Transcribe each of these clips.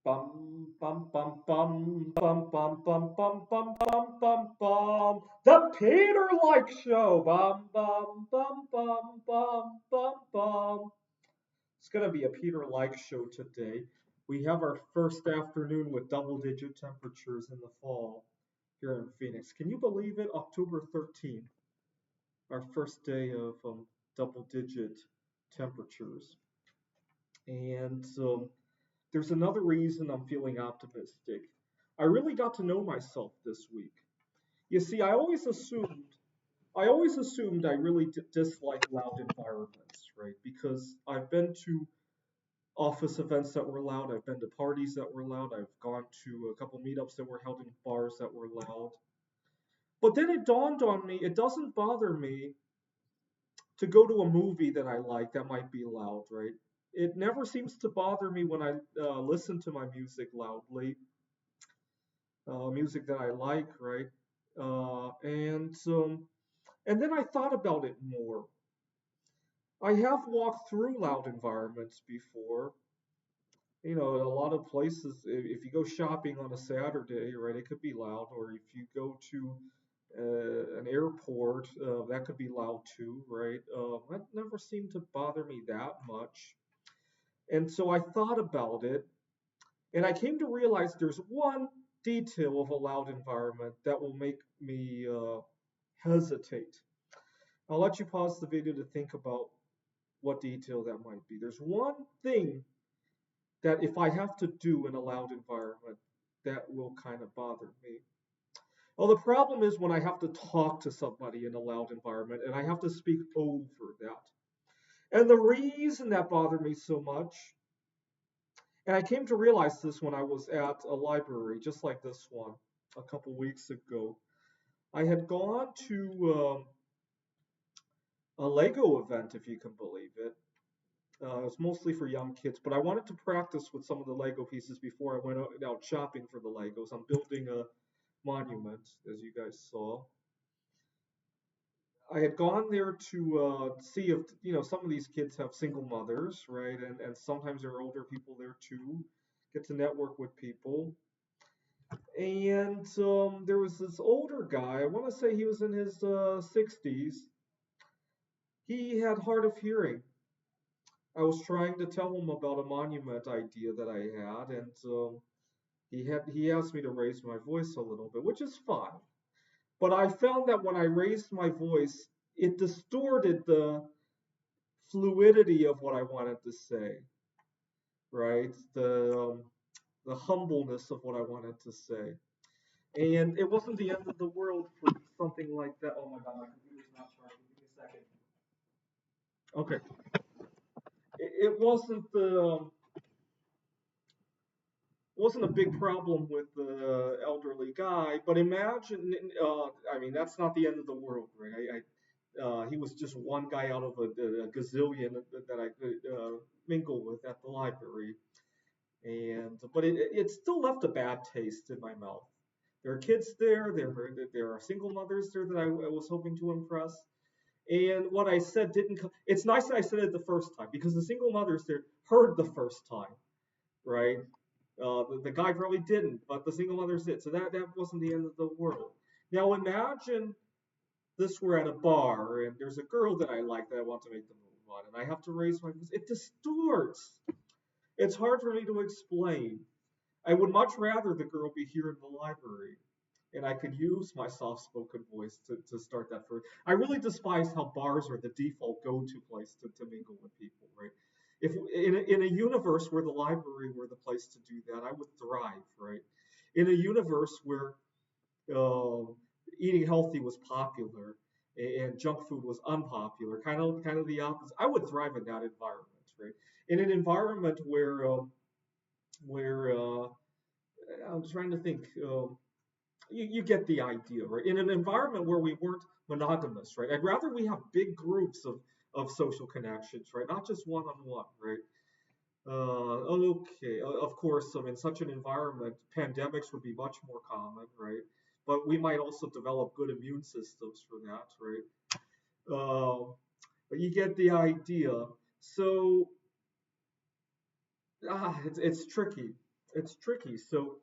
Bum bum bum bum bum bum bum bum bum bum bum bum. The Peter Like Show. Bum bum bum bum bum bum bum. It's gonna be a Peter Like Show today. We have our first afternoon with double-digit temperatures in the fall here in Phoenix. Can you believe it? October 13th, our first day of double-digit temperatures. And there's another reason I'm feeling optimistic. I really got to know myself this week. You see, I always assumed I really dislike loud environments, right? Because I've been to office events that were loud, I've been to parties that were loud, I've gone to a couple meetups that were held in bars that were loud. But then it dawned on me, it doesn't bother me to go to a movie that I like that might be loud, right? It never seems to bother me when I listen to my music loudly, music that I like, right? And then I thought about it more. I have walked through loud environments before. You know, a lot of places, if you go shopping on a Saturday, right, it could be loud. Or if you go to an airport, that could be loud too, right? That never seemed to bother me that much. And so I thought about it, and I came to realize there's one detail of a loud environment that will make me hesitate. I'll let you pause the video to think about what detail that might be. There's one thing that if I have to do in a loud environment, that will kind of bother me. Well, the problem is when I have to talk to somebody in a loud environment and I have to speak over that. And the reason that bothered me so much, and I came to realize this when I was at a library just like this one a couple weeks ago. I had gone to a Lego event, if you can believe it. It was mostly for young kids, but I wanted to practice with some of the Lego pieces before I went out shopping for the Legos. I'm building a monument, as you guys saw. I had gone there to see if some of these kids have single mothers, right? And sometimes there are older people there too. Get to network with people. And there was this older guy. I want to say he was in his 60s. He had hard of hearing. I was trying to tell him about a monument idea that I had, and he asked me to raise my voice a little bit, which is fine. But I found that when I raised my voice, it distorted the fluidity of what I wanted to say, right? The humbleness of what I wanted to say. And it wasn't the end of the world for something like that. Oh my God, my computer's not charging. Give me a second. Okay. It wasn't a big problem with the elderly guy, but imagine, I mean, that's not the end of the world, right? He was just one guy out of a gazillion that I could mingle with at the library, but it still left a bad taste in my mouth. There are kids there, there are single mothers there that I was hoping to impress, and what I said didn't. It's nice that I said it the first time because the single mothers there heard the first time, right? The guy probably didn't, but the single mothers did. So that wasn't the end of the world. Now imagine this were at a bar and there's a girl that I like that I want to make the move on, and I have to raise my voice. It distorts. It's hard for me to explain. I would much rather the girl be here in the library, and I could use my soft-spoken voice to start that first. I really despise how bars are the default go-to place to mingle with people, right? If in a universe where the library were the place to do that, I would thrive, right? In a universe where uh, eating healthy was popular and junk food was unpopular, kind of the opposite. I would thrive in that environment, right? In an environment where I'm trying to think. You get the idea, right? In an environment where we weren't monogamous, right? I'd rather we have big groups of social connections, right? Not just one on one, right? Okay, of course, in such an environment, pandemics would be much more common, right? But we might also develop good immune systems for that, right? But you get the idea. So it's tricky. it's tricky. So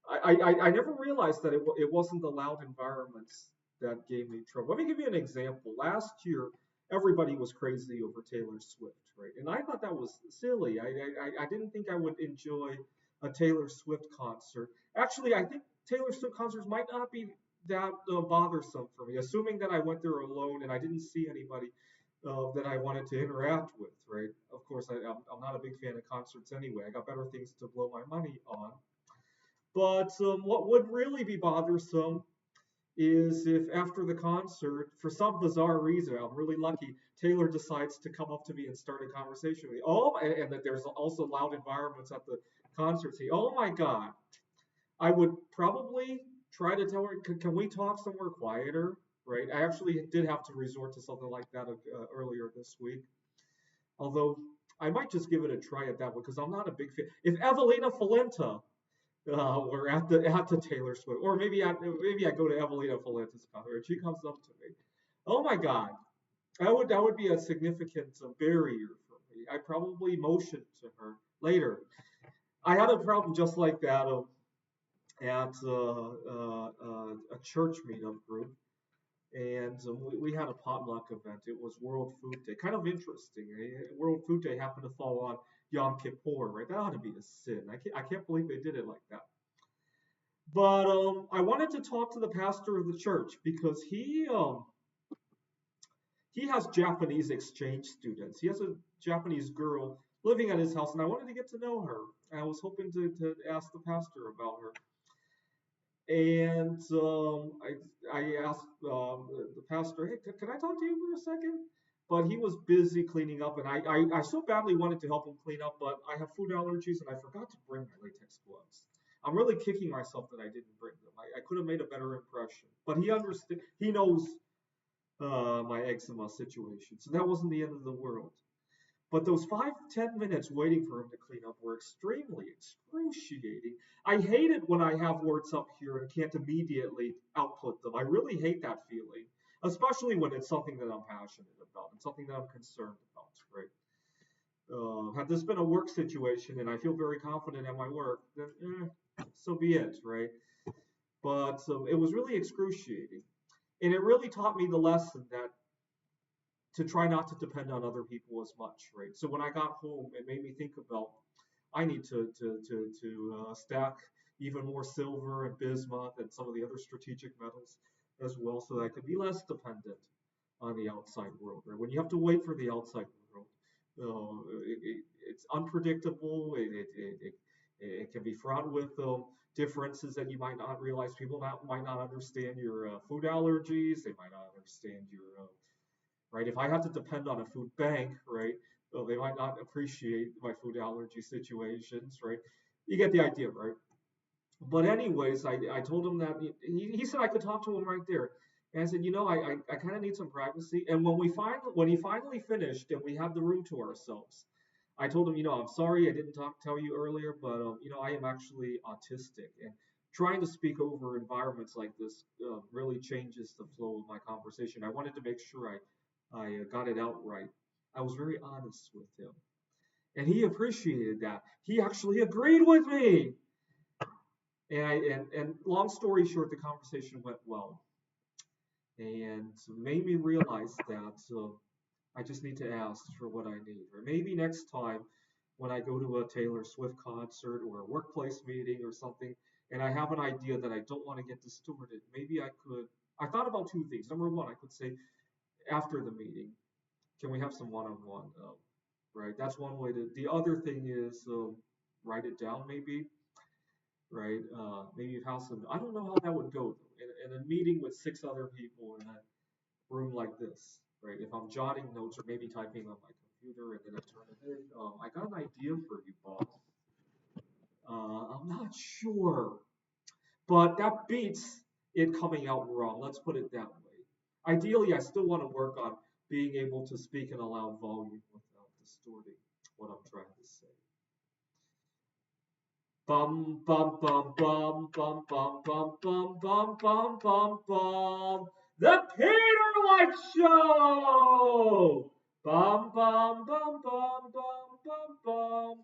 I never realized that it wasn't the loud environments that gave me trouble. Let me give you an example. Last year, everybody was crazy over Taylor Swift, right? And I thought that was silly. I didn't think I would enjoy a Taylor Swift concert. Actually, I think Taylor Swift concerts might not be that bothersome for me, assuming that I went there alone and I didn't see anybody that I wanted to interact with, right? Of course, I'm not a big fan of concerts anyway. I got better things to blow my money on. But what would really be bothersome is if after the concert, for some bizarre reason, I'm really lucky, Taylor decides to come up to me and start a conversation with me. Oh, and that there's also loud environments at the concert. Say, oh my God, I would probably try to tell her, can we talk somewhere quieter? Right? I actually did have to resort to something like that earlier this week. Although I might just give it a try at that one because I'm not a big fan. If Evelina Falenta were at the Taylor Swift, or maybe I go to Evelina Falenta's concert and she comes up to me, oh my God, that would be a significant barrier for me. I probably motioned to her later. I had a problem just like that at a church meetup group, and we had a potluck event. It was World Food Day, kind of interesting. World Food Day happened to fall on Yom Kippur, right? That ought to be a sin. I can't believe they did it like that. But I wanted to talk to the pastor of the church because he has Japanese exchange students. He has a Japanese girl living at his house, and I wanted to get to know her. I was hoping to ask the pastor about her. And I asked the pastor, hey, can I talk to you for a second? But he was busy cleaning up, and I so badly wanted to help him clean up, but I have food allergies, and I forgot to bring my latex gloves. I'm really kicking myself that I didn't bring them. I could have made a better impression. But he understood. He knows my eczema situation, so that wasn't the end of the world. But those 5 to 10 minutes waiting for him to clean up were extremely excruciating. I hate it when I have words up here and can't immediately output them. I really hate that feeling, especially when it's something that I'm passionate about and something that I'm concerned about, right? Had this been a work situation and I feel very confident at my work, then so be it, right? But it was really excruciating. And it really taught me the lesson that to try not to depend on other people as much, right? So when I got home, it made me think about I need to stack even more silver and bismuth and some of the other strategic metals as well, so that I could be less dependent on the outside world. Right? When you have to wait for the outside world, it's unpredictable. It can be fraught with differences that you might not realize. People might not understand your food allergies. They might not understand your right? If I have to depend on a food bank, right? Well, they might not appreciate my food allergy situations, right? You get the idea, right? But anyways, I told him that he said I could talk to him right there. And I said, I kind of need some privacy. And when he finally finished and we had the room to ourselves, I told him, I'm sorry I didn't tell you earlier, but I am actually autistic, and trying to speak over environments like this really changes the flow of my conversation. I wanted to make sure I got it out right. I was very honest with him, and he appreciated that. He actually agreed with me. And long story short, the conversation went well, and made me realize that I just need to ask for what I need. Or maybe next time when I go to a Taylor Swift concert or a workplace meeting or something, and I have an idea that I don't want to get distorted, maybe I could. I thought about two things. Number one, I could say after the meeting, can we have some one-on-one? Right, that's one way to. The other thing is write it down, maybe. Right, maybe you have some. I don't know how that would go in a meeting with six other people in a room like this, right? If I'm jotting notes or maybe typing on my computer and then I turn it in, I got an idea for you, boss. I'm not sure, but that beats it coming out wrong. Let's put it that way. Ideally, I still want to work on being able to speak in a loud volume without distorting what I'm trying to say. Bum bum bum bum bum bum bum bum bum bum bum bum. The Peter White Show. Bum bum bum bum bum bum bum.